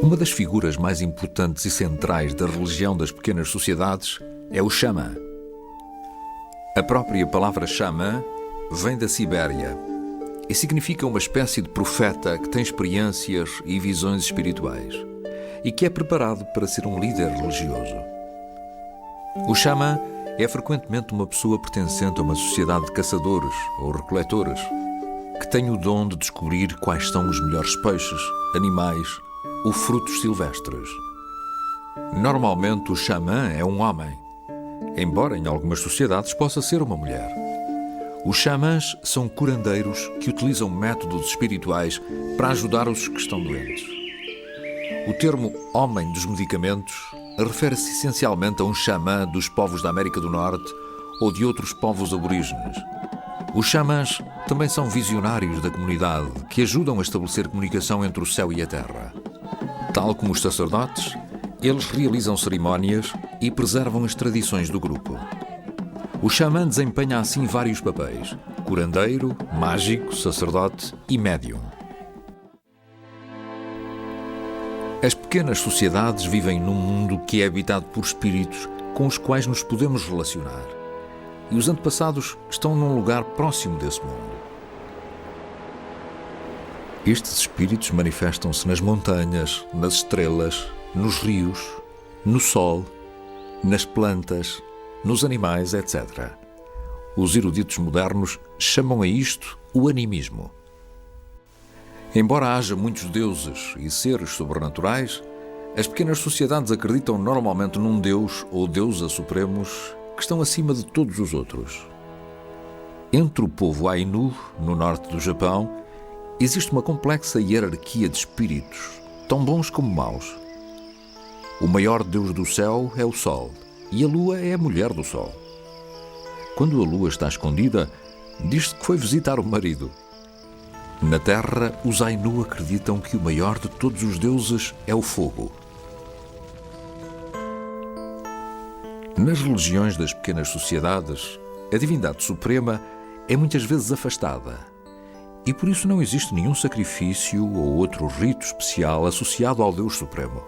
Uma das figuras mais importantes e centrais da religião das pequenas sociedades é o xamã. A própria palavra xamã vem da Sibéria e significa uma espécie de profeta que tem experiências e visões espirituais e que é preparado para ser um líder religioso. O xamã é frequentemente uma pessoa pertencente a uma sociedade de caçadores ou recoletores que tem o dom de descobrir quais são os melhores peixes, animais ou frutos silvestres. Normalmente o xamã é um homem, embora em algumas sociedades possa ser uma mulher. Os xamãs são curandeiros que utilizam métodos espirituais para ajudar os que estão doentes. O termo homem dos medicamentos refere-se essencialmente a um xamã dos povos da América do Norte ou de outros povos aborígenes. Os xamãs também são visionários da comunidade que ajudam a estabelecer comunicação entre o céu e a terra. Tal como os sacerdotes, eles realizam cerimónias e preservam as tradições do grupo. O xamã desempenha assim vários papéis: curandeiro, mágico, sacerdote e médium. As pequenas sociedades vivem num mundo que é habitado por espíritos com os quais nos podemos relacionar. E os antepassados estão num lugar próximo desse mundo. Estes espíritos manifestam-se nas montanhas, nas estrelas, nos rios, no sol, nas plantas, nos animais, etc. Os eruditos modernos chamam a isto o animismo. Embora haja muitos deuses e seres sobrenaturais, as pequenas sociedades acreditam normalmente num deus ou deusa supremos que estão acima de todos os outros. Entre o povo Ainu, no norte do Japão, existe uma complexa hierarquia de espíritos, tão bons como maus. O maior deus do céu é o Sol, e a Lua é a mulher do Sol. Quando a Lua está escondida, diz-se que foi visitar o marido. Na Terra, os Ainu acreditam que o maior de todos os deuses é o fogo. Nas religiões das pequenas sociedades, a divindade suprema é muitas vezes afastada e por isso não existe nenhum sacrifício ou outro rito especial associado ao Deus Supremo.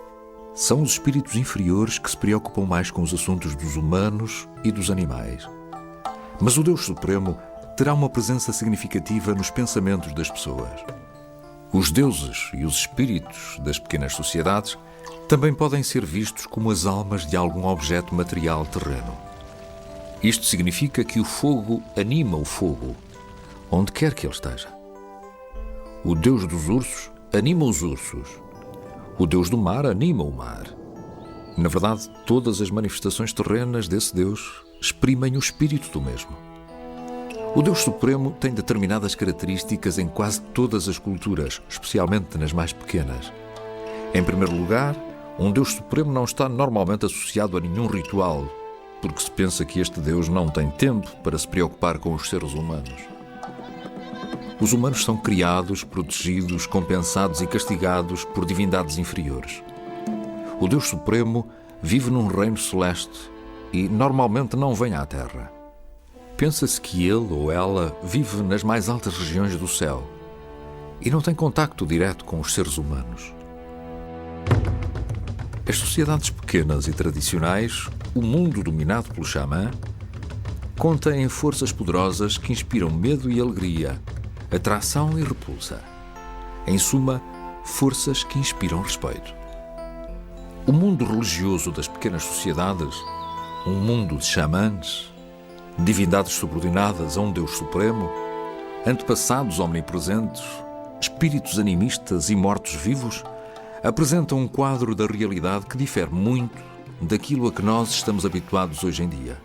São os espíritos inferiores que se preocupam mais com os assuntos dos humanos e dos animais. Mas o Deus Supremo terá uma presença significativa nos pensamentos das pessoas. Os deuses e os espíritos das pequenas sociedades também podem ser vistos como as almas de algum objeto material terreno. Isto significa que o fogo anima o fogo, onde quer que ele esteja. O Deus dos ursos anima os ursos. O Deus do mar anima o mar. Na verdade, todas as manifestações terrenas desse Deus exprimem o espírito do mesmo. O Deus Supremo tem determinadas características em quase todas as culturas, especialmente nas mais pequenas. Em primeiro lugar, um Deus Supremo não está normalmente associado a nenhum ritual, porque se pensa que este Deus não tem tempo para se preocupar com os seres humanos. Os humanos são criados, protegidos, compensados e castigados por divindades inferiores. O Deus Supremo vive num reino celeste e normalmente não vem à Terra. Pensa-se que ele ou ela vive nas mais altas regiões do céu e não tem contacto direto com os seres humanos. As sociedades pequenas e tradicionais, o mundo dominado pelo xamã, contêm forças poderosas que inspiram medo e alegria, atração e repulsa. Em suma, forças que inspiram respeito. O mundo religioso das pequenas sociedades, um mundo de xamãs, divindades subordinadas a um Deus Supremo, antepassados omnipresentes, espíritos animistas e mortos-vivos, apresentam um quadro da realidade que difere muito daquilo a que nós estamos habituados hoje em dia.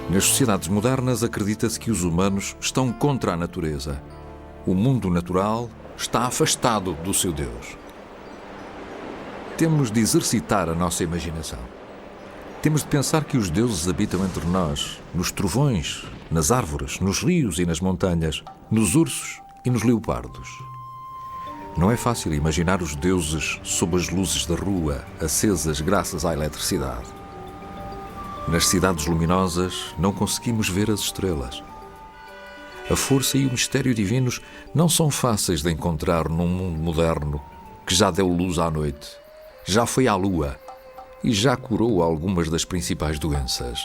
Nas sociedades modernas, acredita-se que os humanos estão contra a natureza. O mundo natural está afastado do seu Deus. Temos de exercitar a nossa imaginação. Temos de pensar que os deuses habitam entre nós, nos trovões, nas árvores, nos rios e nas montanhas, nos ursos e nos leopardos. Não é fácil imaginar os deuses sob as luzes da rua, acesas graças à eletricidade. Nas cidades luminosas não conseguimos ver as estrelas. A força e o mistério divinos não são fáceis de encontrar num mundo moderno que já deu luz à noite, já foi à lua e já curou algumas das principais doenças.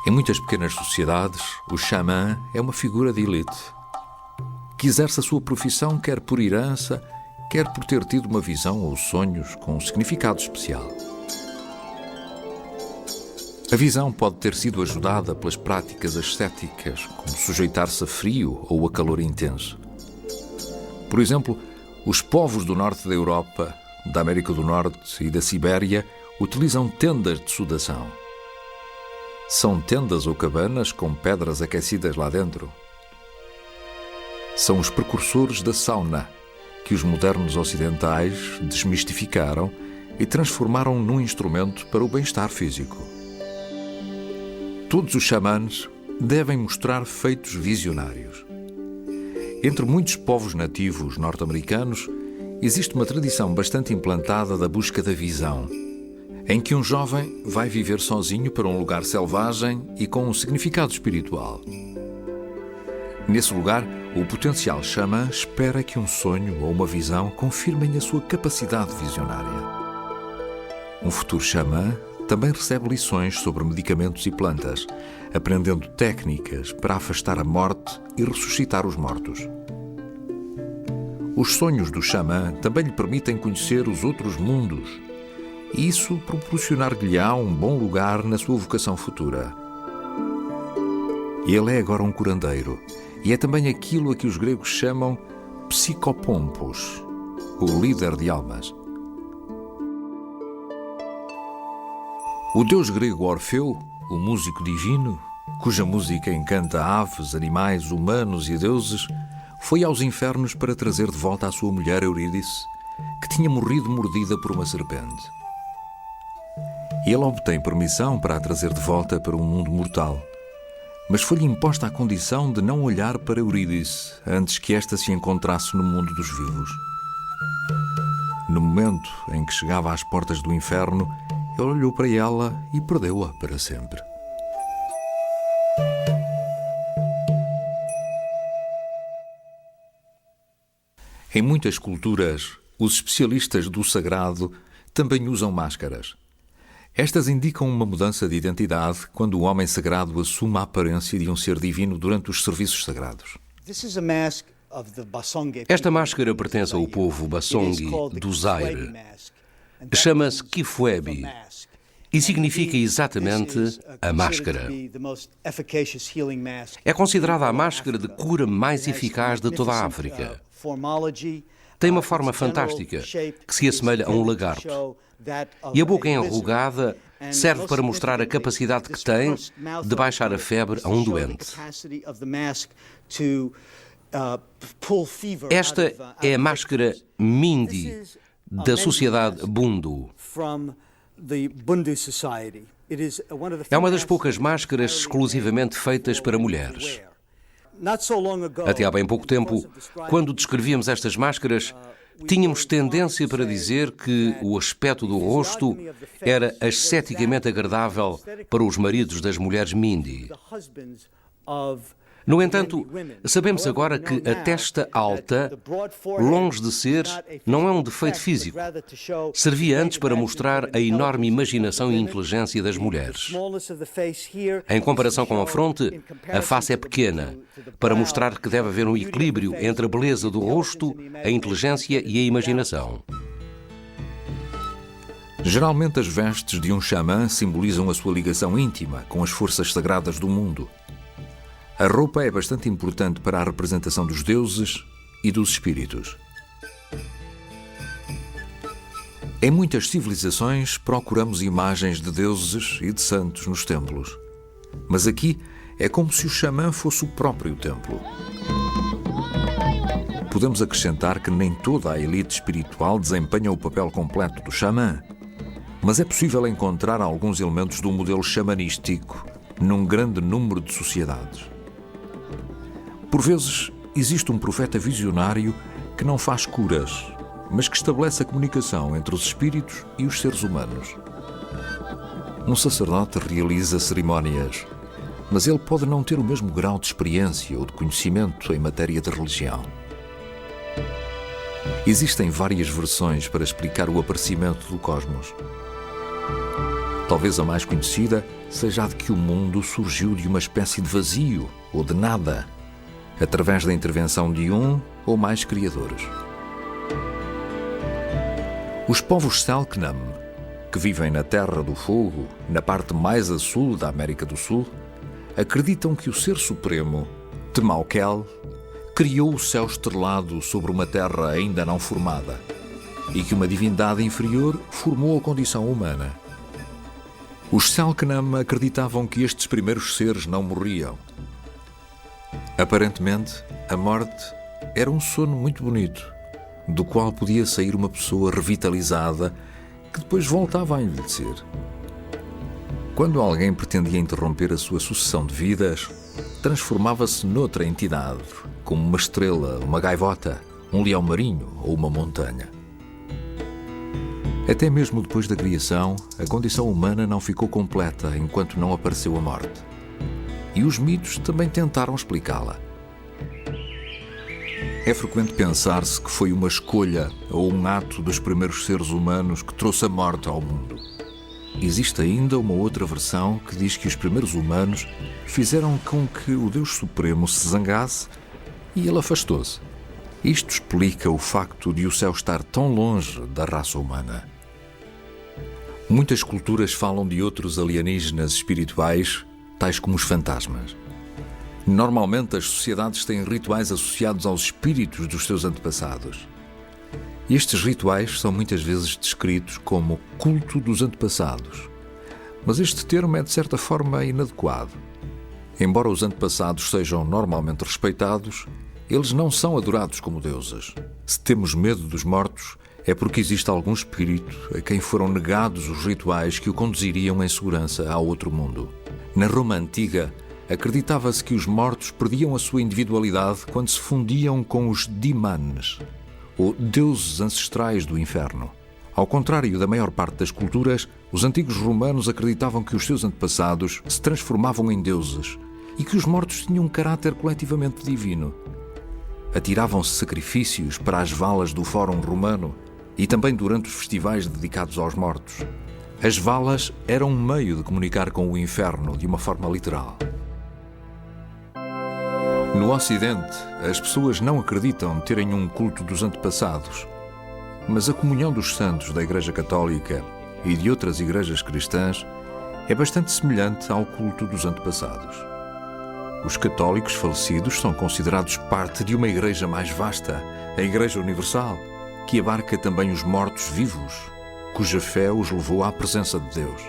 Em muitas pequenas sociedades, o xamã é uma figura de elite, que exerce a sua profissão quer por herança, quer por ter tido uma visão ou sonhos com um significado especial. A visão pode ter sido ajudada pelas práticas ascéticas, como sujeitar-se a frio ou a calor intenso. Por exemplo, os povos do norte da Europa, da América do Norte e da Sibéria utilizam tendas de sudação. São tendas ou cabanas com pedras aquecidas lá dentro. São os precursores da sauna, que os modernos ocidentais desmistificaram e transformaram num instrumento para o bem-estar físico. Todos os xamãs devem mostrar feitos visionários. Entre muitos povos nativos norte-americanos, existe uma tradição bastante implantada da busca da visão, em que um jovem vai viver sozinho para um lugar selvagem e com um significado espiritual. Nesse lugar, o potencial xamã espera que um sonho ou uma visão confirmem a sua capacidade visionária. Um futuro xamã também recebe lições sobre medicamentos e plantas, aprendendo técnicas para afastar a morte e ressuscitar os mortos. Os sonhos do xamã também lhe permitem conhecer os outros mundos, e isso proporcionar-lhe-á um bom lugar na sua vocação futura. Ele é agora um curandeiro, e é também aquilo a que os gregos chamam psicopompos, o líder de almas. O deus grego Orfeu, o músico divino, cuja música encanta aves, animais, humanos e deuses, foi aos infernos para trazer de volta a sua mulher Eurídice, que tinha morrido mordida por uma serpente. Ele obtém permissão para a trazer de volta para um mundo mortal, mas foi-lhe imposta a condição de não olhar para Eurídice antes que esta se encontrasse no mundo dos vivos. No momento em que chegava às portas do inferno, ele olhou para ela e perdeu-a para sempre. Em muitas culturas, os especialistas do sagrado também usam máscaras. Estas indicam uma mudança de identidade quando o homem sagrado assume a aparência de um ser divino durante os serviços sagrados. Esta máscara pertence ao povo Basongi do Zaire. Chama-se Kifwebi e significa exatamente a máscara. É considerada a máscara de cura mais eficaz de toda a África. Tem uma forma fantástica, que se assemelha a um lagarto. E a boca enrugada serve para mostrar a capacidade que tem de baixar a febre a um doente. Esta é a máscara Mindi da sociedade Bundu. É uma das poucas máscaras exclusivamente feitas para mulheres. Até há bem pouco tempo, quando descrevíamos estas máscaras, tínhamos tendência para dizer que o aspecto do rosto era asceticamente agradável para os maridos das mulheres Mindi. No entanto, sabemos agora que a testa alta, longe de ser, não é um defeito físico. Servia antes para mostrar a enorme imaginação e inteligência das mulheres. Em comparação com a fronte, a face é pequena, para mostrar que deve haver um equilíbrio entre a beleza do rosto, a inteligência e a imaginação. Geralmente as vestes de um xamã simbolizam a sua ligação íntima com as forças sagradas do mundo. A roupa é bastante importante para a representação dos deuses e dos espíritos. Em muitas civilizações procuramos imagens de deuses e de santos nos templos. Mas aqui é como se o xamã fosse o próprio templo. Podemos acrescentar que nem toda a elite espiritual desempenha o papel completo do xamã, mas é possível encontrar alguns elementos do modelo xamanístico num grande número de sociedades. Por vezes, existe um profeta visionário que não faz curas, mas que estabelece a comunicação entre os espíritos e os seres humanos. Um sacerdote realiza cerimónias, mas ele pode não ter o mesmo grau de experiência ou de conhecimento em matéria de religião. Existem várias versões para explicar o aparecimento do cosmos. Talvez a mais conhecida seja a de que o mundo surgiu de uma espécie de vazio ou de nada, através da intervenção de um ou mais criadores. Os povos Selknam, que vivem na Terra do Fogo, na parte mais a sul da América do Sul, acreditam que o Ser Supremo, Temalkel, criou o céu estrelado sobre uma terra ainda não formada e que uma divindade inferior formou a condição humana. Os Selknam acreditavam que estes primeiros seres não morriam. Aparentemente, a morte era um sono muito bonito, do qual podia sair uma pessoa revitalizada que depois voltava a envelhecer. Quando alguém pretendia interromper a sua sucessão de vidas, transformava-se noutra entidade, como uma estrela, uma gaivota, um leão marinho ou uma montanha. Até mesmo depois da criação, a condição humana não ficou completa enquanto não apareceu a morte. E os mitos também tentaram explicá-la. É frequente pensar-se que foi uma escolha ou um ato dos primeiros seres humanos que trouxe a morte ao mundo. Existe ainda uma outra versão que diz que os primeiros humanos fizeram com que o Deus Supremo se zangasse e ele afastou-se. Isto explica o facto de o céu estar tão longe da raça humana. Muitas culturas falam de outros alienígenas espirituais, tais como os fantasmas. Normalmente as sociedades têm rituais associados aos espíritos dos seus antepassados. Estes rituais são muitas vezes descritos como culto dos antepassados, mas este termo é de certa forma inadequado. Embora os antepassados sejam normalmente respeitados, eles não são adorados como deuses. Se temos medo dos mortos, é porque existe algum espírito a quem foram negados os rituais que o conduziriam em segurança ao outro mundo. Na Roma Antiga, acreditava-se que os mortos perdiam a sua individualidade quando se fundiam com os Dimanes, ou deuses ancestrais do inferno. Ao contrário da maior parte das culturas, os antigos romanos acreditavam que os seus antepassados se transformavam em deuses e que os mortos tinham um caráter coletivamente divino. Atiravam-se sacrifícios para as valas do Fórum Romano e também durante os festivais dedicados aos mortos. As valas eram um meio de comunicar com o inferno de uma forma literal. No Ocidente, as pessoas não acreditam terem um culto dos antepassados, mas a comunhão dos santos da Igreja Católica e de outras igrejas cristãs é bastante semelhante ao culto dos antepassados. Os católicos falecidos são considerados parte de uma igreja mais vasta, a Igreja Universal, que abarca também os mortos vivos, cuja fé os levou à presença de Deus.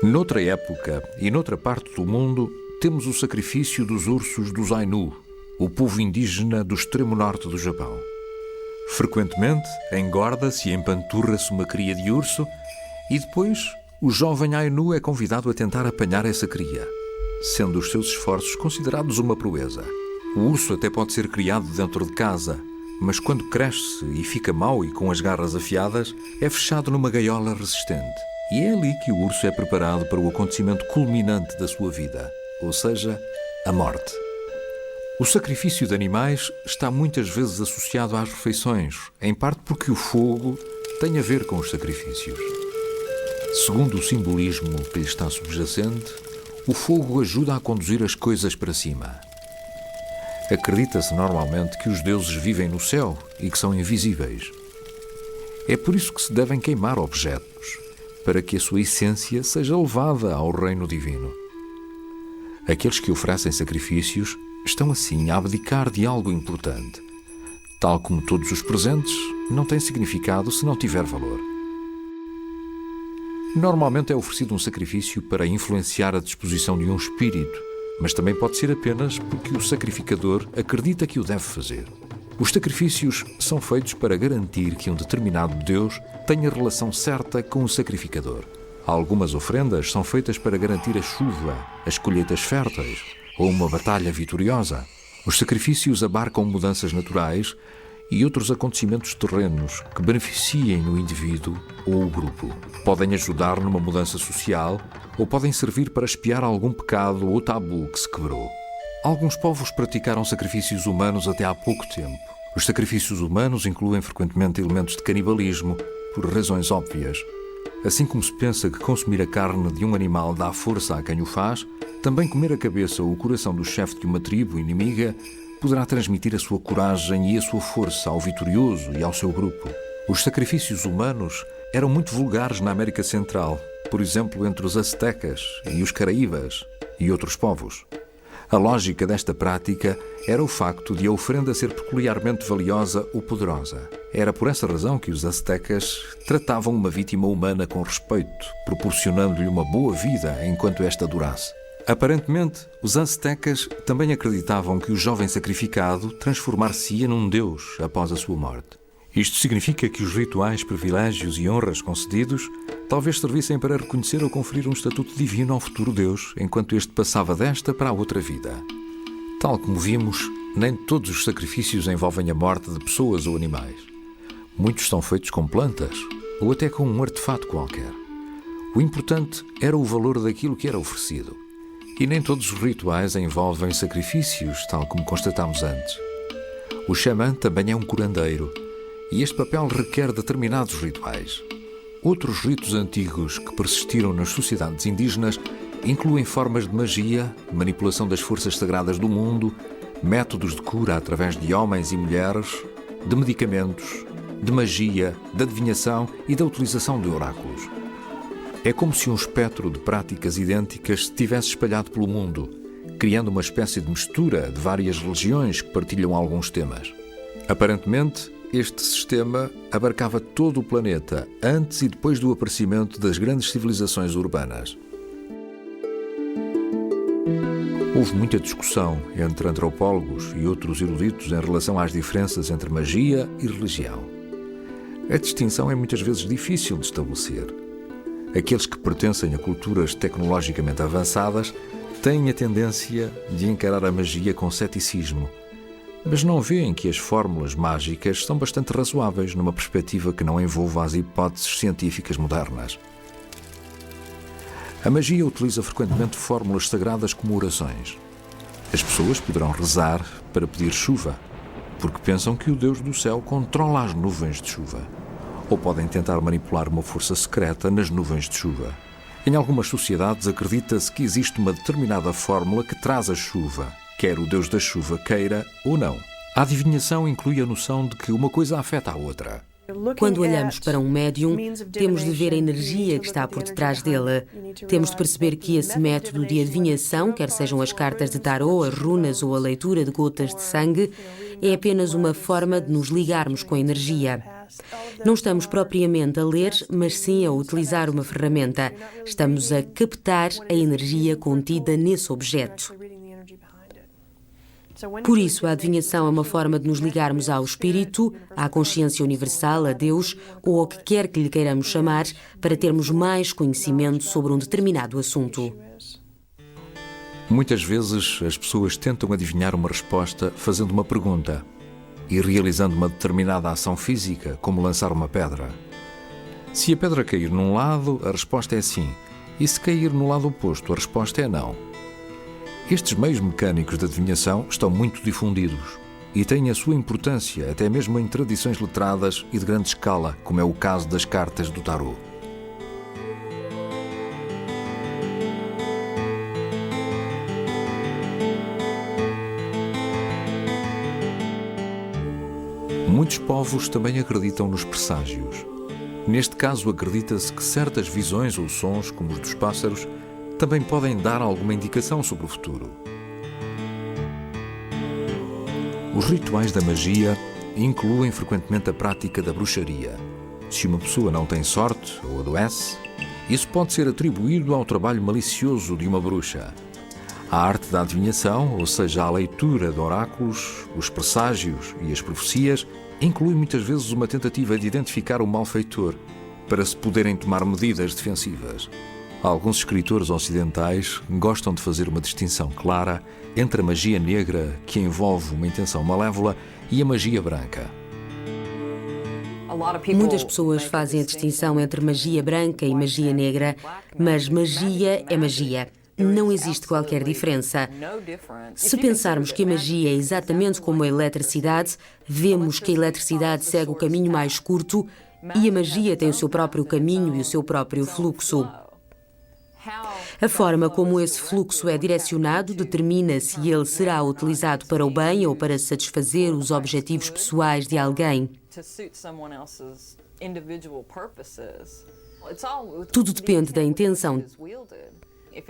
Noutra época e noutra parte do mundo, temos o sacrifício dos ursos dos Ainu, o povo indígena do extremo norte do Japão. Frequentemente, engorda-se e empanturra-se uma cria de urso e depois o jovem Ainu é convidado a tentar apanhar essa cria, sendo os seus esforços considerados uma proeza. O urso até pode ser criado dentro de casa, mas quando cresce e fica mau e com as garras afiadas, é fechado numa gaiola resistente. E é ali que o urso é preparado para o acontecimento culminante da sua vida, ou seja, a morte. O sacrifício de animais está muitas vezes associado às refeições, em parte porque o fogo tem a ver com os sacrifícios. Segundo o simbolismo que lhe está subjacente, o fogo ajuda a conduzir as coisas para cima. Acredita-se normalmente que os deuses vivem no céu e que são invisíveis. É por isso que se devem queimar objetos, para que a sua essência seja levada ao reino divino. Aqueles que oferecem sacrifícios estão assim a abdicar de algo importante, tal como todos os presentes não têm significado se não tiver valor. Normalmente é oferecido um sacrifício para influenciar a disposição de um espírito, mas também pode ser apenas porque o sacrificador acredita que o deve fazer. Os sacrifícios são feitos para garantir que um determinado Deus tenha relação certa com o sacrificador. Algumas ofrendas são feitas para garantir a chuva, as colheitas férteis ou uma batalha vitoriosa. Os sacrifícios abarcam mudanças naturais e outros acontecimentos terrenos que beneficiem o indivíduo ou o grupo. Podem ajudar numa mudança social ou podem servir para expiar algum pecado ou tabu que se quebrou. Alguns povos praticaram sacrifícios humanos até há pouco tempo. Os sacrifícios humanos incluem frequentemente elementos de canibalismo, por razões óbvias. Assim como se pensa que consumir a carne de um animal dá força a quem o faz, também comer a cabeça ou o coração do chefe de uma tribo inimiga poderá transmitir a sua coragem e a sua força ao vitorioso e ao seu grupo. Os sacrifícios humanos eram muito vulgares na América Central, por exemplo, entre os aztecas e os caraíbas e outros povos. A lógica desta prática era o facto de a oferenda ser peculiarmente valiosa ou poderosa. Era por essa razão que os aztecas tratavam uma vítima humana com respeito, proporcionando-lhe uma boa vida enquanto esta durasse. Aparentemente, os aztecas também acreditavam que o jovem sacrificado transformar-se-ia num deus após a sua morte. Isto significa que os rituais, privilégios e honras concedidos talvez servissem para reconhecer ou conferir um estatuto divino ao futuro Deus, enquanto este passava desta para a outra vida. Tal como vimos, nem todos os sacrifícios envolvem a morte de pessoas ou animais. Muitos são feitos com plantas, ou até com um artefato qualquer. O importante era o valor daquilo que era oferecido. E nem todos os rituais envolvem sacrifícios, tal como constatámos antes. O xamã também é um curandeiro, e este papel requer determinados rituais. Outros ritos antigos que persistiram nas sociedades indígenas incluem formas de magia, manipulação das forças sagradas do mundo, métodos de cura através de homens e mulheres, de medicamentos, de magia, de adivinhação e da utilização de oráculos. É como se um espectro de práticas idênticas se tivesse espalhado pelo mundo, criando uma espécie de mistura de várias religiões que partilham alguns temas. Aparentemente, este sistema abarcava todo o planeta antes e depois do aparecimento das grandes civilizações urbanas. Houve muita discussão entre antropólogos e outros eruditos em relação às diferenças entre magia e religião. A distinção é muitas vezes difícil de estabelecer. Aqueles que pertencem a culturas tecnologicamente avançadas têm a tendência de encarar a magia com ceticismo, mas não veem que as fórmulas mágicas são bastante razoáveis numa perspectiva que não envolva as hipóteses científicas modernas. A magia utiliza frequentemente fórmulas sagradas como orações. As pessoas poderão rezar para pedir chuva, porque pensam que o Deus do céu controla as nuvens de chuva. Ou podem tentar manipular uma força secreta nas nuvens de chuva. Em algumas sociedades acredita-se que existe uma determinada fórmula que traz a chuva, quer o Deus da chuva queira ou não. A adivinhação inclui a noção de que uma coisa afeta a outra. Quando olhamos para um médium, temos de ver a energia que está por detrás dele. Temos de perceber que esse método de adivinhação, quer sejam as cartas de tarô, as runas ou a leitura de gotas de sangue, é apenas uma forma de nos ligarmos com a energia. Não estamos propriamente a ler, mas sim a utilizar uma ferramenta. Estamos a captar a energia contida nesse objeto. Por isso, a adivinhação é uma forma de nos ligarmos ao espírito, à consciência universal, a Deus, ou ao que quer que lhe queiramos chamar, para termos mais conhecimento sobre um determinado assunto. Muitas vezes as pessoas tentam adivinhar uma resposta fazendo uma pergunta e realizando uma determinada ação física, como lançar uma pedra. Se a pedra cair num lado, a resposta é sim, e se cair no lado oposto, a resposta é não. Estes meios mecânicos de adivinhação estão muito difundidos e têm a sua importância até mesmo em tradições letradas e de grande escala, como é o caso das cartas do tarô. Muitos povos também acreditam nos presságios. Neste caso, acredita-se que certas visões ou sons, como os dos pássaros, também podem dar alguma indicação sobre o futuro. Os rituais da magia incluem frequentemente a prática da bruxaria. Se uma pessoa não tem sorte ou adoece, isso pode ser atribuído ao trabalho malicioso de uma bruxa. A arte da adivinhação, ou seja, a leitura de oráculos, os presságios e as profecias, inclui muitas vezes uma tentativa de identificar o malfeitor, para se poderem tomar medidas defensivas. Alguns escritores ocidentais gostam de fazer uma distinção clara entre a magia negra, que envolve uma intenção malévola, e a magia branca. Muitas pessoas fazem a distinção entre magia branca e magia negra, mas magia é magia. não existe qualquer diferença. Se pensarmos que a magia é exatamente como a eletricidade, vemos que a eletricidade segue o caminho mais curto e a magia tem o seu próprio caminho e o seu próprio fluxo. A forma como esse fluxo é direcionado determina se ele será utilizado para o bem ou para satisfazer os objetivos pessoais de alguém. Tudo depende da intenção.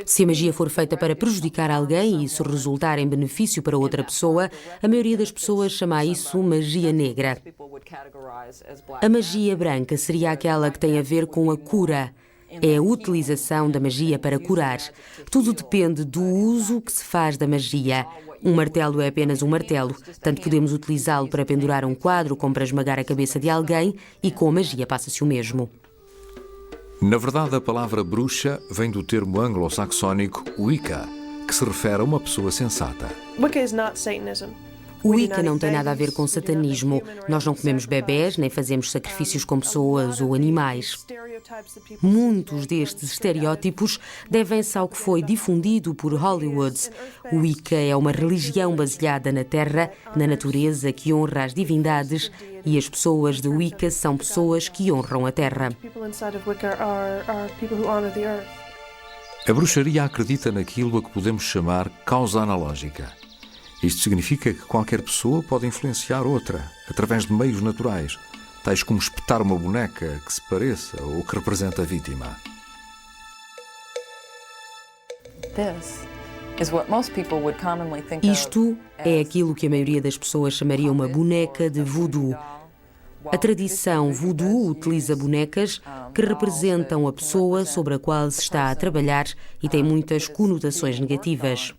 Se a magia for feita para prejudicar alguém e isso resultar em benefício para outra pessoa, a maioria das pessoas chama isso magia negra. A magia branca seria aquela que tem a ver com a cura. É a utilização da magia para curar. Tudo depende do uso que se faz da magia. Um martelo é apenas um martelo, tanto podemos utilizá-lo para pendurar um quadro como para esmagar a cabeça de alguém, e com a magia passa-se o mesmo. Na verdade, a palavra bruxa vem do termo anglo-saxónico Wicca, que se refere a uma pessoa sensata. Wicca is not Satanism. O Wicca não tem nada a ver com satanismo. Nós não comemos bebés, nem fazemos sacrifícios com pessoas ou animais. Muitos destes estereótipos devem-se ao que foi difundido por Hollywood. O Wicca é uma religião baseada na terra, na natureza, que honra as divindades, e as pessoas de Wicca são pessoas que honram a terra. A bruxaria acredita naquilo a que podemos chamar causa analógica. Isto significa que qualquer pessoa pode influenciar outra, através de meios naturais, tais como espetar uma boneca que se pareça ou que represente a vítima. Isto é aquilo que a maioria das pessoas chamaria uma boneca de voodoo. A tradição voodoo utiliza bonecas que representam a pessoa sobre a qual se está a trabalhar e tem muitas conotações negativas.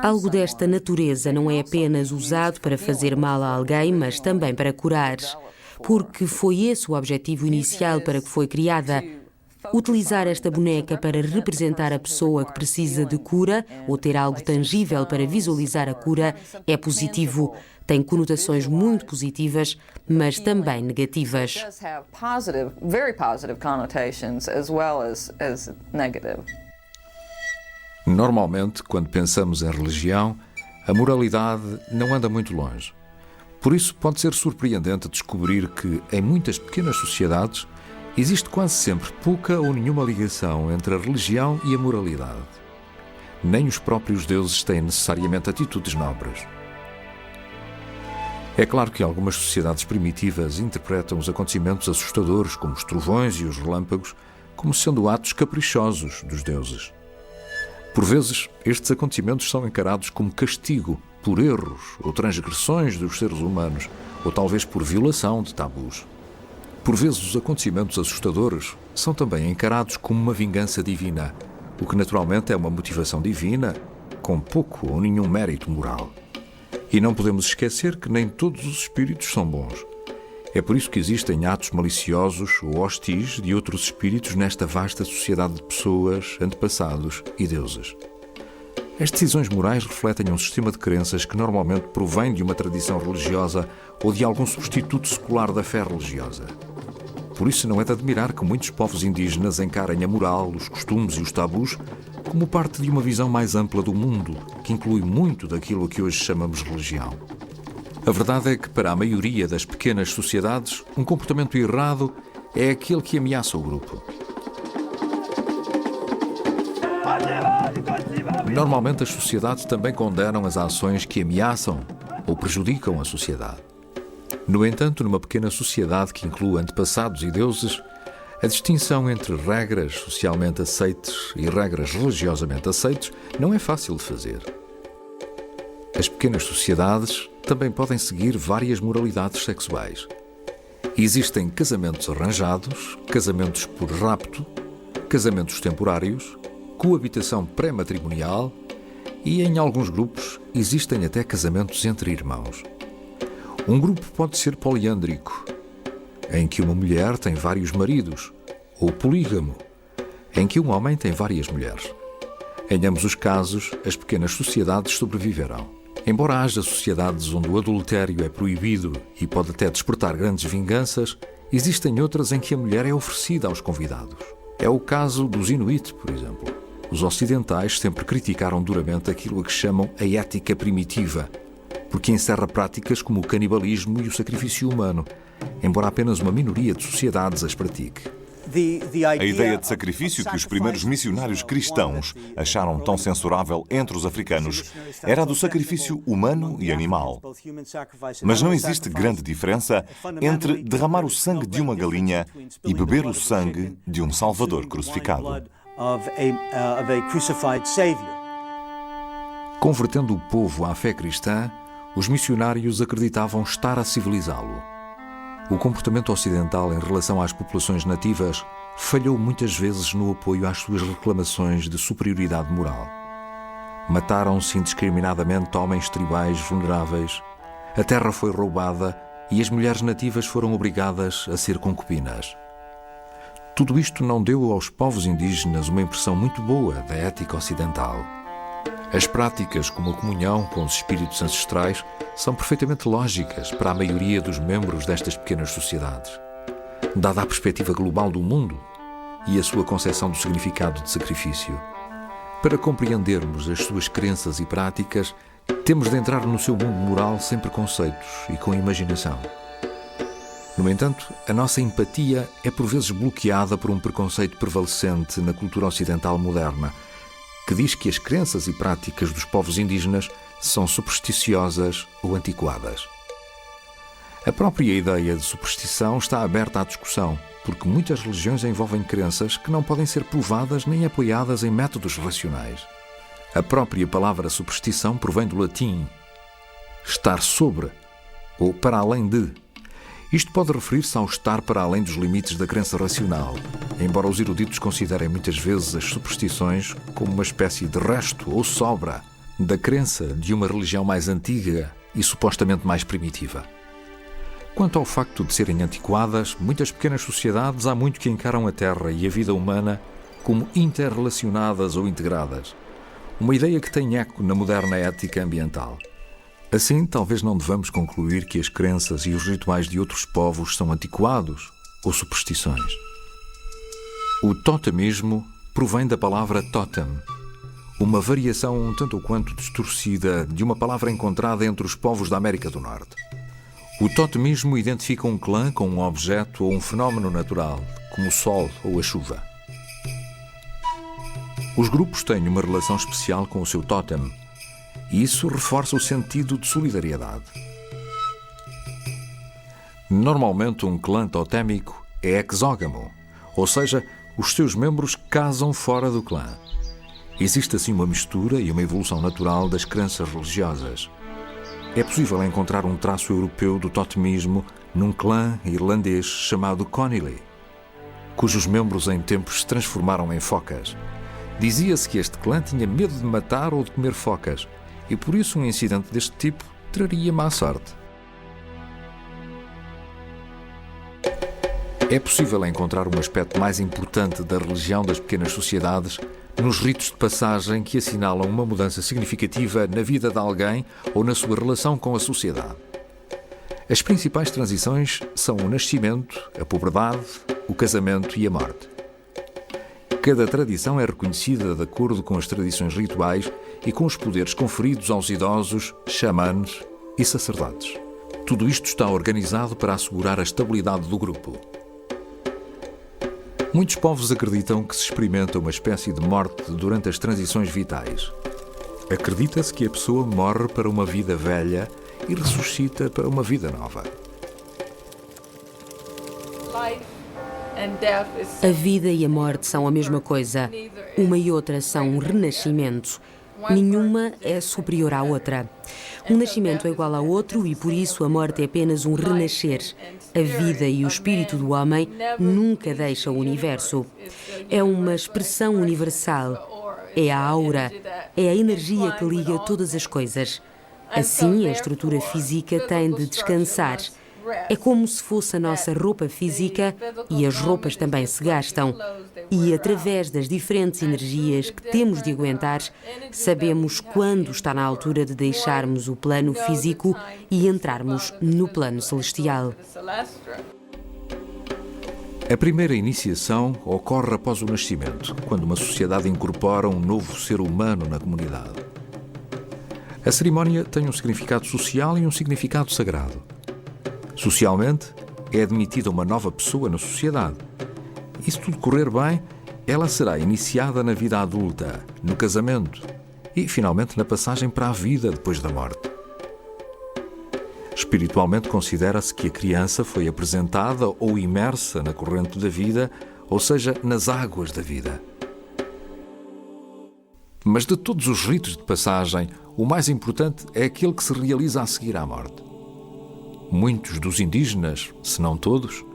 Algo desta natureza não é apenas usado para fazer mal a alguém, mas também para curar, porque foi esse o objetivo inicial para que foi criada. Utilizar esta boneca para representar a pessoa que precisa de cura ou ter algo tangível para visualizar a cura é positivo. Tem conotações muito positivas, mas também negativas. Normalmente, quando pensamos em religião, a moralidade não anda muito longe. Por isso, pode ser surpreendente descobrir que, em muitas pequenas sociedades, existe quase sempre pouca ou nenhuma ligação entre a religião e a moralidade. Nem os próprios deuses têm necessariamente atitudes nobres. É claro que algumas sociedades primitivas interpretam os acontecimentos assustadores, como os trovões e os relâmpagos, como sendo atos caprichosos dos deuses. Por vezes, estes acontecimentos são encarados como castigo por erros ou transgressões dos seres humanos, ou talvez por violação de tabus. Por vezes, os acontecimentos assustadores são também encarados como uma vingança divina, o que naturalmente é uma motivação divina, com pouco ou nenhum mérito moral. E não podemos esquecer que nem todos os espíritos são bons. É por isso que existem atos maliciosos ou hostis de outros espíritos nesta vasta sociedade de pessoas, antepassados e deuses. As decisões morais refletem um sistema de crenças que normalmente provém de uma tradição religiosa ou de algum substituto secular da fé religiosa. Por isso não é de admirar que muitos povos indígenas encarem a moral, os costumes e os tabus como parte de uma visão mais ampla do mundo, que inclui muito daquilo que hoje chamamos religião. A verdade é que, para a maioria das pequenas sociedades, um comportamento errado é aquele que ameaça o grupo. Normalmente, as sociedades também condenam as ações que ameaçam ou prejudicam a sociedade. No entanto, numa pequena sociedade que inclui antepassados e deuses, a distinção entre regras socialmente aceites e regras religiosamente aceites não é fácil de fazer. As pequenas sociedades também podem seguir várias moralidades sexuais. Existem casamentos arranjados, casamentos por rapto, casamentos temporários, coabitação pré-matrimonial e, em alguns grupos, existem até casamentos entre irmãos. Um grupo pode ser poliândrico, em que uma mulher tem vários maridos, ou polígamo, em que um homem tem várias mulheres. Em ambos os casos, as pequenas sociedades sobreviverão. Embora haja sociedades onde o adultério é proibido e pode até despertar grandes vinganças, Existem outras em que a mulher é oferecida aos convidados. É o caso dos Inuit, por exemplo. Os ocidentais sempre criticaram duramente aquilo a que chamam a ética primitiva, porque encerra práticas como o canibalismo e o sacrifício humano, embora apenas uma minoria de sociedades as pratique. A ideia de sacrifício que os primeiros missionários cristãos acharam tão censurável entre os africanos era a do sacrifício humano e animal. Mas não existe grande diferença entre derramar o sangue de uma galinha e beber o sangue de um Salvador crucificado. Convertendo o povo à fé cristã, os missionários acreditavam estar a civilizá-lo. O comportamento ocidental em relação às populações nativas falhou muitas vezes no apoio às suas reclamações de superioridade moral. Mataram-se indiscriminadamente homens tribais vulneráveis, a terra foi roubada e as mulheres nativas foram obrigadas a ser concubinas. Tudo isto não deu aos povos indígenas uma impressão muito boa da ética ocidental. As práticas, como a comunhão com os espíritos ancestrais, são perfeitamente lógicas para a maioria dos membros destas pequenas sociedades. Dada a perspectiva global do mundo e a sua concepção do significado de sacrifício, para compreendermos as suas crenças e práticas, temos de entrar no seu mundo moral sem preconceitos e com imaginação. No entanto, a nossa empatia é por vezes bloqueada por um preconceito prevalecente na cultura ocidental moderna, que diz que as crenças e práticas dos povos indígenas são supersticiosas ou antiquadas. A própria ideia de superstição está aberta à discussão, porque muitas religiões envolvem crenças que não podem ser provadas nem apoiadas em métodos racionais. A própria palavra superstição provém do latim estar sobre ou para além de. Isto pode referir-se ao estar para além dos limites da crença racional, embora os eruditos considerem muitas vezes as superstições como uma espécie de resto ou sobra da crença de uma religião mais antiga e supostamente mais primitiva. Quanto ao facto de serem antiquadas, muitas pequenas sociedades há muito que encaram a Terra e a vida humana como interrelacionadas ou integradas, uma ideia que tem eco na moderna ética ambiental. Assim, talvez não devamos concluir que as crenças e os rituais de outros povos são antiquados ou superstições. O totemismo provém da palavra totem, uma variação um tanto ou quanto distorcida de uma palavra encontrada entre os povos da América do Norte. O totemismo identifica um clã com um objeto ou um fenómeno natural, como o sol ou a chuva. Os grupos têm uma relação especial com o seu totem, e isso reforça o sentido de solidariedade. Normalmente, um clã totémico é exógamo, ou seja, os seus membros casam fora do clã. Existe assim uma mistura e uma evolução natural das crenças religiosas. É possível encontrar um traço europeu do totemismo num clã irlandês chamado Conilly, cujos membros em tempos se transformaram em focas. Dizia-se que este clã tinha medo de matar ou de comer focas, e por isso um incidente deste tipo traria má sorte. É possível encontrar um aspecto mais importante da religião das pequenas sociedades nos ritos de passagem que assinalam uma mudança significativa na vida de alguém ou na sua relação com a sociedade. As principais transições são o nascimento, a puberdade, o casamento e a morte. Cada tradição é reconhecida de acordo com as tradições rituais e com os poderes conferidos aos idosos, xamãs e sacerdotes. Tudo isto está organizado para assegurar a estabilidade do grupo. Muitos povos acreditam que se experimenta uma espécie de morte durante as transições vitais. Acredita-se que a pessoa morre para uma vida velha e ressuscita para uma vida nova. A vida e a morte são a mesma coisa. Uma e outra são um renascimento. Nenhuma é superior à outra. Um nascimento é igual ao outro e, por isso, a morte é apenas um renascer. A vida e o espírito do homem nunca deixam o universo. É uma expressão universal. É a aura. É a energia que liga todas as coisas. Assim, a estrutura física tem de descansar. É como se fosse a nossa roupa física e as roupas também se gastam. E através das diferentes energias que temos de aguentar, sabemos quando está na altura de deixarmos o plano físico e entrarmos no plano celestial. A primeira iniciação ocorre após o nascimento, quando uma sociedade incorpora um novo ser humano na comunidade. A cerimónia tem um significado social e um significado sagrado. Socialmente, é admitida uma nova pessoa na sociedade. E se tudo correr bem, ela será iniciada na vida adulta, no casamento e, finalmente, na passagem para a vida depois da morte. Espiritualmente, considera-se que a criança foi apresentada ou imersa na corrente da vida, ou seja, nas águas da vida. Mas de todos os ritos de passagem, o mais importante é aquele que se realiza a seguir à morte. Muitos dos indígenas, se não todos,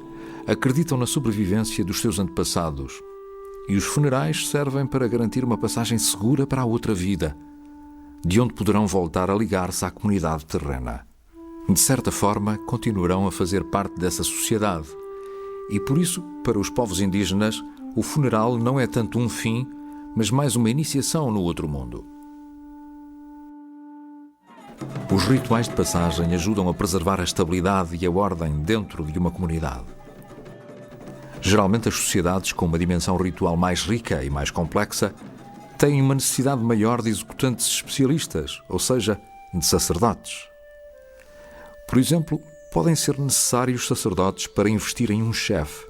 acreditam na sobrevivência dos seus antepassados, e os funerais servem para garantir uma passagem segura para a outra vida, de onde poderão voltar a ligar-se à comunidade terrena. De certa forma, continuarão a fazer parte dessa sociedade. E por isso, para os povos indígenas, o funeral não é tanto um fim, mas mais uma iniciação no outro mundo. Os rituais de passagem ajudam a preservar a estabilidade e a ordem dentro de uma comunidade. Geralmente, as sociedades com uma dimensão ritual mais rica e mais complexa têm uma necessidade maior de executantes especialistas, ou seja, de sacerdotes. Por exemplo, podem ser necessários sacerdotes para investir em um chefe,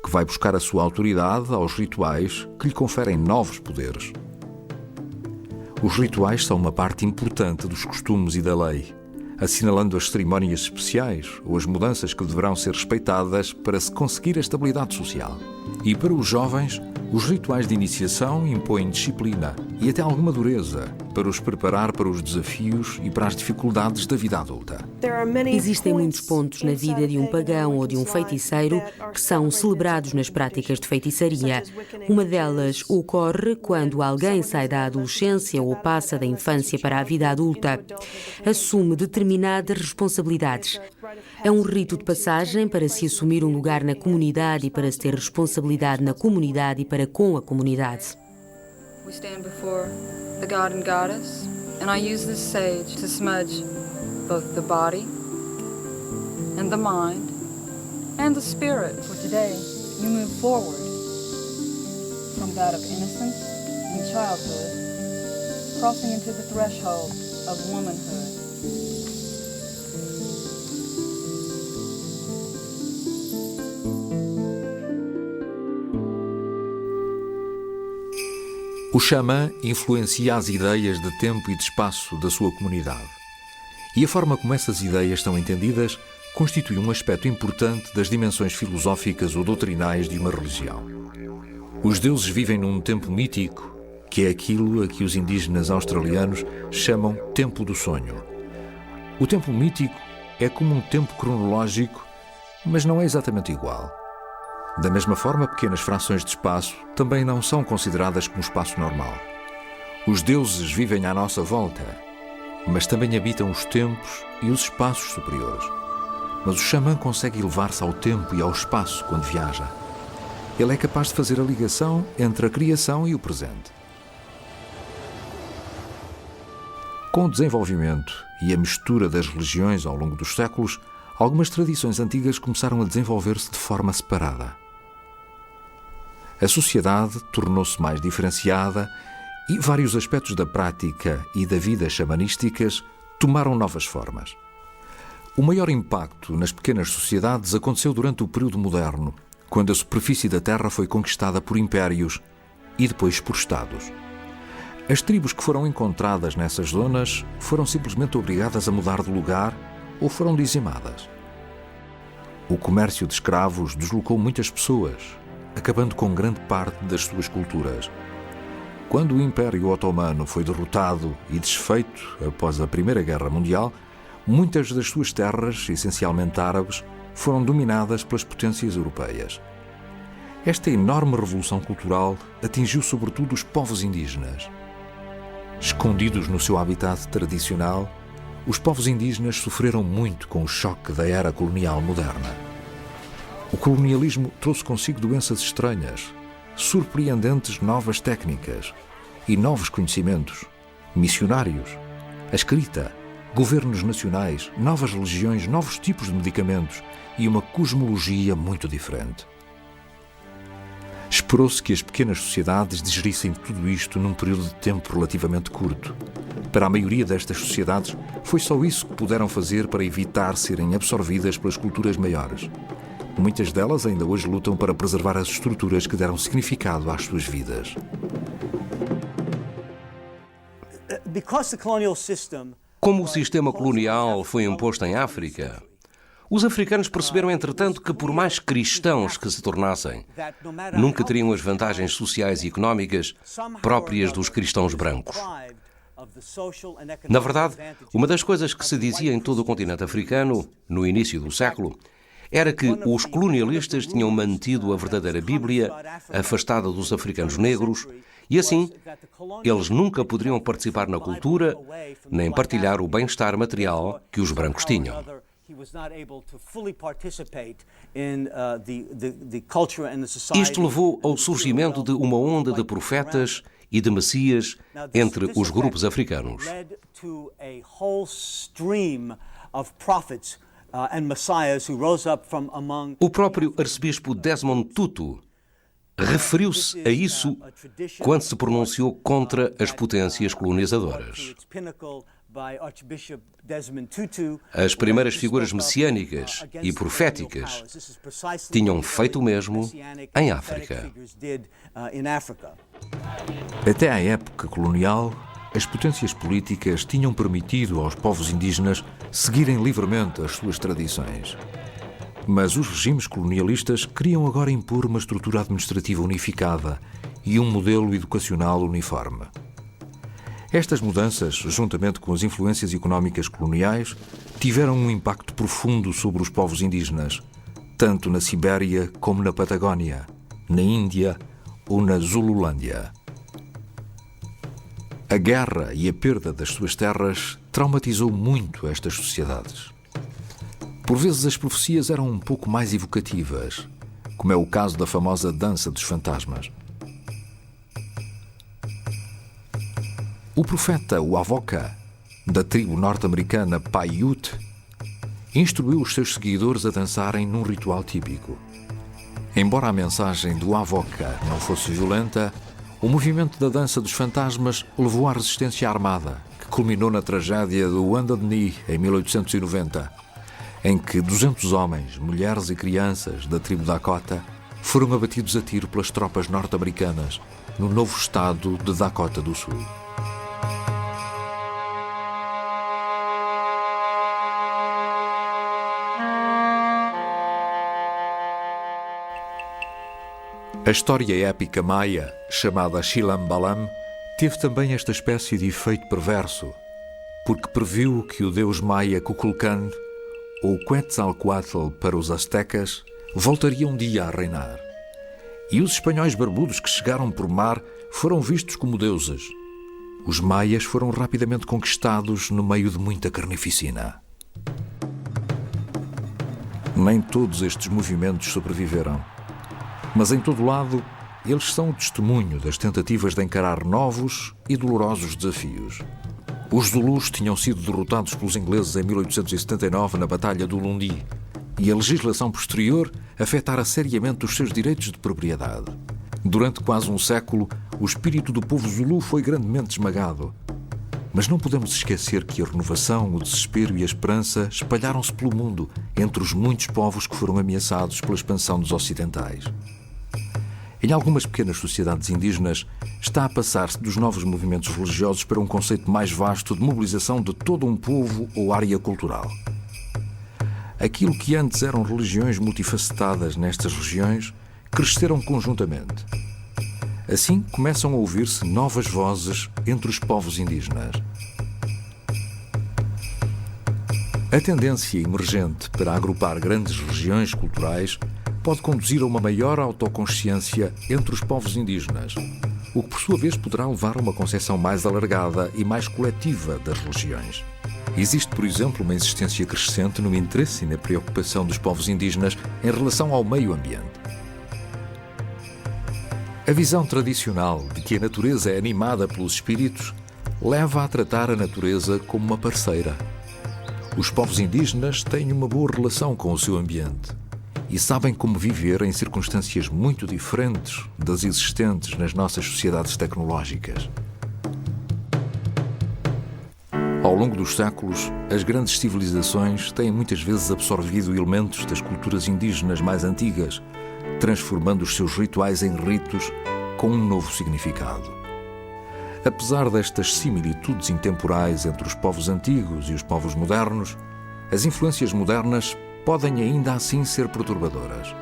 que vai buscar a sua autoridade aos rituais que lhe conferem novos poderes. Os rituais são uma parte importante dos costumes e da lei, assinalando as cerimónias especiais ou as mudanças que deverão ser respeitadas para se conseguir a estabilidade social. E para os jovens, os rituais de iniciação impõem disciplina e até alguma dureza para os preparar para os desafios e para as dificuldades da vida adulta. Existem muitos pontos na vida de um pagão ou de um feiticeiro que são celebrados nas práticas de feitiçaria. Uma delas ocorre quando alguém sai da adolescência ou passa da infância para a vida adulta. Assume determinadas responsabilidades. É um rito de passagem para se assumir um lugar na comunidade e para se ter responsabilidade na comunidade e para com a comunidade. We stand before the god and goddess, and I use this sage to smudge both the body and the mind and the spirit. For today, you move forward from that of innocence and childhood, crossing into the threshold of womanhood. O xamã influencia as ideias de tempo e de espaço da sua comunidade. E a forma como essas ideias são entendidas constitui um aspecto importante das dimensões filosóficas ou doutrinais de uma religião. Os deuses vivem num tempo mítico, que é aquilo a que os indígenas australianos chamam tempo do sonho. O tempo mítico é como um tempo cronológico, mas não é exatamente igual. Da mesma forma, pequenas frações de espaço também não são consideradas como espaço normal. Os deuses vivem à nossa volta, mas também habitam os tempos e os espaços superiores. Mas o xamã consegue elevar-se ao tempo e ao espaço quando viaja. Ele é capaz de fazer a ligação entre a criação e o presente. Com o desenvolvimento e a mistura das religiões ao longo dos séculos, algumas tradições antigas começaram a desenvolver-se de forma separada. A sociedade tornou-se mais diferenciada e vários aspectos da prática e da vida xamanísticas tomaram novas formas. O maior impacto nas pequenas sociedades aconteceu durante o período moderno, quando a superfície da terra foi conquistada por impérios e depois por estados. As tribos que foram encontradas nessas zonas foram simplesmente obrigadas a mudar de lugar ou foram dizimadas. O comércio de escravos deslocou muitas pessoas, acabando com grande parte das suas culturas. Quando o Império Otomano foi derrotado e desfeito após a Primeira Guerra Mundial, muitas das suas terras, essencialmente árabes, foram dominadas pelas potências europeias. Esta enorme revolução cultural atingiu sobretudo os povos indígenas. Escondidos no seu habitat tradicional, os povos indígenas sofreram muito com o choque da era colonial moderna. O colonialismo trouxe consigo doenças estranhas, surpreendentes novas técnicas e novos conhecimentos, missionários, a escrita, governos nacionais, novas religiões, novos tipos de medicamentos e uma cosmologia muito diferente. Esperou-se que as pequenas sociedades digerissem tudo isto num período de tempo relativamente curto. Para a maioria destas sociedades, foi só isso que puderam fazer para evitar serem absorvidas pelas culturas maiores. Muitas delas ainda hoje lutam para preservar as estruturas que deram significado às suas vidas. Como o sistema colonial foi imposto em África, os africanos perceberam, entretanto, que por mais cristãos que se tornassem, nunca teriam as vantagens sociais e económicas próprias dos cristãos brancos. Na verdade, uma das coisas que se dizia em todo o continente africano, no início do século, era que os colonialistas tinham mantido a verdadeira Bíblia afastada dos africanos negros e, assim, eles nunca poderiam participar na cultura nem partilhar o bem-estar material que os brancos tinham. Isto levou ao surgimento de uma onda de profetas e de messias entre os grupos africanos. O próprio arcebispo Desmond Tutu referiu-se a isso quando se pronunciou contra as potências colonizadoras. As primeiras figuras messiânicas e proféticas tinham feito o mesmo em África. Até à época colonial, as potências políticas tinham permitido aos povos indígenas seguirem livremente as suas tradições. Mas os regimes colonialistas queriam agora impor uma estrutura administrativa unificada e um modelo educacional uniforme. Estas mudanças, juntamente com as influências económicas coloniais, tiveram um impacto profundo sobre os povos indígenas, tanto na Sibéria como na Patagónia, na Índia ou na Zululândia. A guerra e a perda das suas terras traumatizou muito estas sociedades. Por vezes as profecias eram um pouco mais evocativas, como é o caso da famosa Dança dos Fantasmas. O profeta Wavoka, da tribo norte-americana Paiute, instruiu os seus seguidores a dançarem num ritual típico. Embora a mensagem do Wavoka não fosse violenta, o movimento da Dança dos Fantasmas levou à resistência armada, que culminou na tragédia do Wounded Knee, em 1890, em que 200 homens, mulheres e crianças da tribo Dakota foram abatidos a tiro pelas tropas norte-americanas no novo estado de Dakota do Sul. A história épica maia, chamada Chilam Balam, teve também esta espécie de efeito perverso, porque previu que o deus maia Kukulkan, ou Quetzalcoatl para os astecas, voltaria um dia a reinar. E os espanhóis barbudos que chegaram por mar foram vistos como deuses. Os maias foram rapidamente conquistados no meio de muita carnificina. Nem todos estes movimentos sobreviveram. Mas em todo lado, eles são o testemunho das tentativas de encarar novos e dolorosos desafios. Os Zulus tinham sido derrotados pelos ingleses em 1879 na Batalha do Lundi e a legislação posterior afetara seriamente os seus direitos de propriedade. Durante quase um século, o espírito do povo Zulu foi grandemente esmagado. Mas não podemos esquecer que a renovação, o desespero e a esperança espalharam-se pelo mundo entre os muitos povos que foram ameaçados pela expansão dos ocidentais. Em algumas pequenas sociedades indígenas, está a passar-se dos novos movimentos religiosos para um conceito mais vasto de mobilização de todo um povo ou área cultural. Aquilo que antes eram religiões multifacetadas nestas regiões, cresceram conjuntamente. Assim, começam a ouvir-se novas vozes entre os povos indígenas. A tendência emergente para agrupar grandes regiões culturais pode conduzir a uma maior autoconsciência entre os povos indígenas, o que por sua vez poderá levar a uma concepção mais alargada e mais coletiva das religiões. Existe, por exemplo, uma insistência crescente no interesse e na preocupação dos povos indígenas em relação ao meio ambiente. A visão tradicional de que a natureza é animada pelos espíritos leva a tratar a natureza como uma parceira. Os povos indígenas têm uma boa relação com o seu ambiente e sabem como viver em circunstâncias muito diferentes das existentes nas nossas sociedades tecnológicas. Ao longo dos séculos, as grandes civilizações têm muitas vezes absorvido elementos das culturas indígenas mais antigas, transformando os seus rituais em ritos com um novo significado. Apesar destas similitudes intemporais entre os povos antigos e os povos modernos, as influências modernas podem ainda assim ser perturbadoras.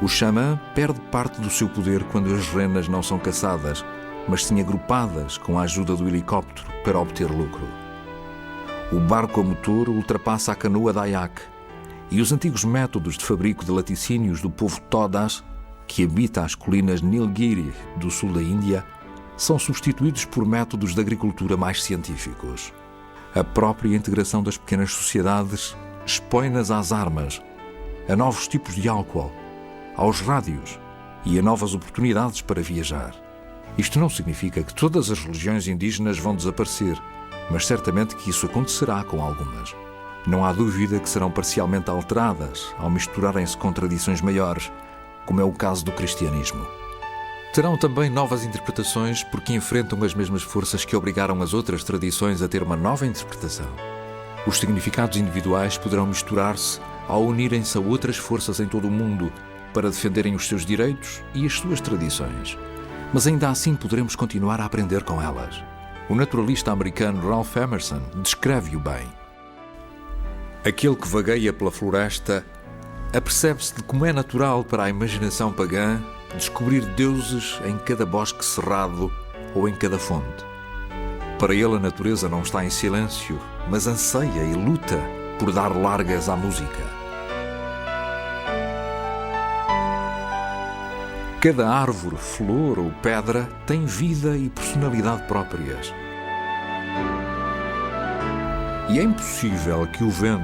O xamã perde parte do seu poder quando as renas não são caçadas, mas sim agrupadas com a ajuda do helicóptero para obter lucro. O barco a motor ultrapassa a canoa Dayak, e os antigos métodos de fabrico de laticínios do povo Todas, que habita as colinas Nilgiri do sul da Índia, são substituídos por métodos de agricultura mais científicos. A própria integração das pequenas sociedades expõe-nas às armas, a novos tipos de álcool, aos rádios e a novas oportunidades para viajar. Isto não significa que todas as religiões indígenas vão desaparecer, mas certamente que isso acontecerá com algumas. Não há dúvida que serão parcialmente alteradas ao misturarem-se com tradições maiores, como é o caso do cristianismo. Terão também novas interpretações porque enfrentam as mesmas forças que obrigaram as outras tradições a ter uma nova interpretação. Os significados individuais poderão misturar-se ao unirem-se a outras forças em todo o mundo para defenderem os seus direitos e as suas tradições. Mas ainda assim poderemos continuar a aprender com elas. O naturalista americano Ralph Emerson descreve-o bem. Aquele que vagueia pela floresta apercebe-se de como é natural para a imaginação pagã descobrir deuses em cada bosque cerrado ou em cada fonte. Para ele a natureza não está em silêncio, mas anseia e luta por dar largas à música. Cada árvore, flor ou pedra tem vida e personalidade próprias. E é impossível que o vento,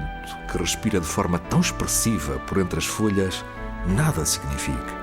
que respira de forma tão expressiva por entre as folhas, nada signifique.